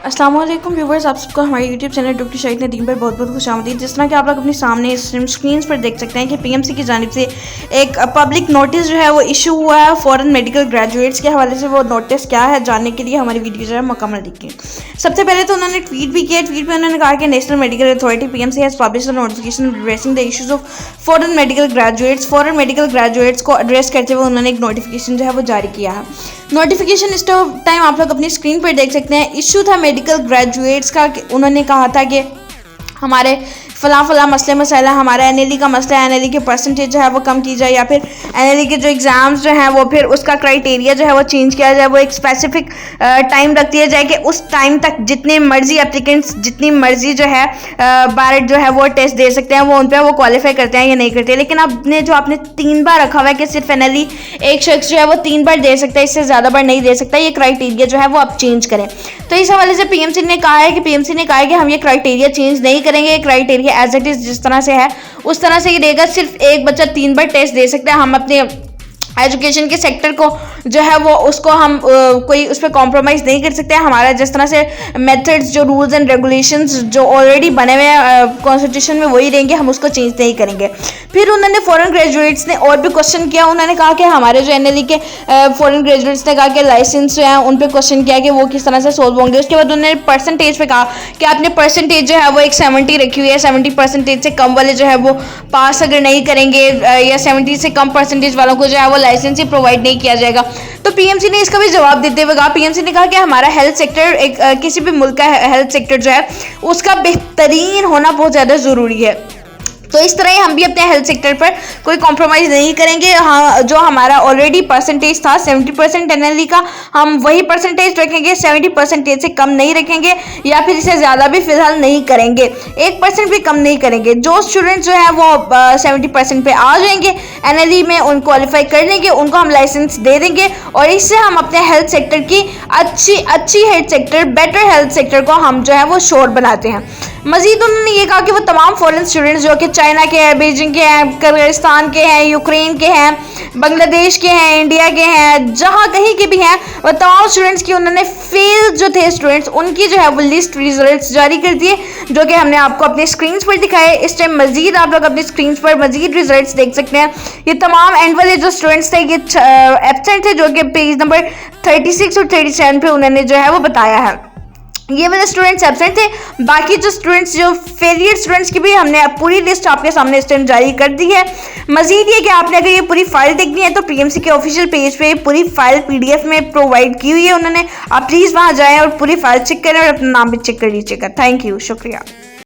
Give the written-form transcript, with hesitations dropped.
अस्सलाम वालेकुम व्यूवर्स, आप सबको हमारे YouTube channel doctor Shahid Nadeem पर बहुत बहुत खुशामदीद। जिस तरह कि आप लोग अपने सामने स्क्रीन पर देख सकते हैं कि पीएमसी की जानिब से एक पब्लिक नोटिस जो है वो इशू हुआ है फॉरेन मेडिकल ग्रेजुएट्स के हवाले से। वो नोटिस क्या है जानने के लिए हमारी वीडियो जो है मुकम्मल देखिए। सबसे पहले तो उन्होंने ट्वीट भी किया। ट्वीट में उन्होंने कहा कि national medical authority PMC has published a notification addressing the issues of foreign medical graduates को एड्रेस करते हुए उन्होंने एक नोटिफिकेशन जो है वो जारी किया है। नोटिफिकेशन इस टाइम आप लोग अपनी स्क्रीन पर देख सकते हैं। इशू था मेडिकल ग्रेजुएट्स का। उन्होंने कहा था कि हमारे फला मसले मसाइला, हमारा एनएलई का मसला है, एनएलई के परसेंटेज जो है वो कम की जाए, या फिर एनएलई के जो एग्ज़ाम्स जो हैं वो फिर उसका क्राइटेरिया जो है वो चेंज किया जाए। वो एक स्पेसिफिक टाइम रख दिया जाए कि उस टाइम तक जितने मर्जी एप्लीकेंट्स जितनी मर्जी जो है बार जो है वो टेस्ट दे सकते हैं, वो उन पर वो क्वालिफाई करते हैं या नहीं करते। लेकिन आपने 3 बार रखा हुआ है कि सिर्फ एनएलई एक शख्स जो है वो 3 बार दे सकता है, इससे ज़्यादा बार नहीं दे सकता। ये क्राइटेरिया जो है वो आप चेंज करें। तो इस हवाले से पीएमसी ने कहा है कि हम ये क्राइटेरिया चेंज नहीं करेंगे। क्राइटेरिया एज इट इज जिस तरह से है उस तरह से ही रहेगा। सिर्फ एक बच्चा 3 बार टेस्ट दे सकता है। हम अपने एजुकेशन के सेक्टर को जो है वो उसको हम कोई उस पर कॉम्प्रोमाइज़ नहीं कर सकते हैं। हमारा जिस तरह से मेथड्स, जो रूल्स एंड रेगुलेशंस जो ऑलरेडी बने हुए हैं कॉन्स्टिट्यूशन में वही रहेंगे, हम उसको चेंज नहीं करेंगे। फिर उन्होंने फॉरेन ग्रेजुएट्स ने और भी क्वेश्चन किया। उन्होंने कहा कि हमारे जो एनएलई के फॉरेन ग्रेजुएट्स ने कहा कि लाइसेंस जो है उन पर क्वेश्चन किया कि वो किस तरह से सोल्व होंगे। उसके बाद उन्होंने परसेंटेज पे कहा कि आपने परसेंटेज जो है वो एक 70 रखी हुई है। 70% से कम वाले जो है वो पास अगर नहीं करेंगे या 70 से कम परसेंटेज वालों को जो है वो लाइसेंस ही प्रोवाइड नहीं किया जाएगा। तो पीएमसी ने इसका भी जवाब देते हुए कहा, पीएमसी ने कहा कि हमारा हेल्थ सेक्टर किसी भी मुल्क का हेल्थ सेक्टर जो है उसका बेहतरीन होना बहुत ज़्यादा ज़रूरी है। तो इस तरह ही हम भी अपने हेल्थ सेक्टर पर कोई कॉम्प्रोमाइज़ नहीं करेंगे। हाँ, जो हमारा ऑलरेडी परसेंटेज था 70% एनएलई का, हम वही परसेंटेज रखेंगे। 70% से कम नहीं रखेंगे या फिर इससे ज़्यादा भी फिलहाल नहीं करेंगे। 1% भी कम नहीं करेंगे। जो स्टूडेंट्स जो है वो 70% पे आ जाएंगे एनएलई में, उन क्वालिफाई कर लेंगे, उनको हम लाइसेंस दे देंगे और इससे हम अपने हेल्थ सेक्टर की अच्छी health sector, better health sector को हम जो है वो श्योर बनाते हैं। मजीद उन्होंने ये कहा कि वो तमाम फॉरेन स्टूडेंट्स जो कि चाइना के हैं, बीजिंग के हैं, किर्गिस्तान के हैं, यूक्रेन के हैं, बांग्लादेश के हैं, इंडिया के हैं, जहाँ कहीं के भी हैं, वो तमाम स्टूडेंट्स की उन्होंने फेल जो थे स्टूडेंट्स उनकी जो है वो लिस्ट रिजल्ट्स जारी कर दिए, जो कि हमने आपको अपने स्क्रीन पर दिखाए। इस टाइम मजीद आप लोग अपनी स्क्रीन पर मजीद रिजल्ट्स देख सकते हैं। ये तमाम एंड वाले जो स्टूडेंट्स थे ये एब्सेंट थे, जो कि पेज नंबर 36 और 37 पे उन्होंने जो है वो बताया है। ये वाले स्टूडेंट्स एब्सेंट थे। बाकी जो स्टूडेंट्स, जो फेलियर स्टूडेंट्स की भी हमने पूरी लिस्ट आपके सामने इस टाइम जारी कर दी है। मजीद ये कि आपने अगर ये पूरी फाइल देखनी है तो पीएमसी के ऑफिशियल पेज पे पूरी फाइल पीडीएफ में प्रोवाइड की हुई है उन्होंने। आप प्लीज़ वहाँ जाएं और पूरी फाइल चेक करें और अपना नाम भी चेक कर लीजिएगा। थैंक यू, शुक्रिया।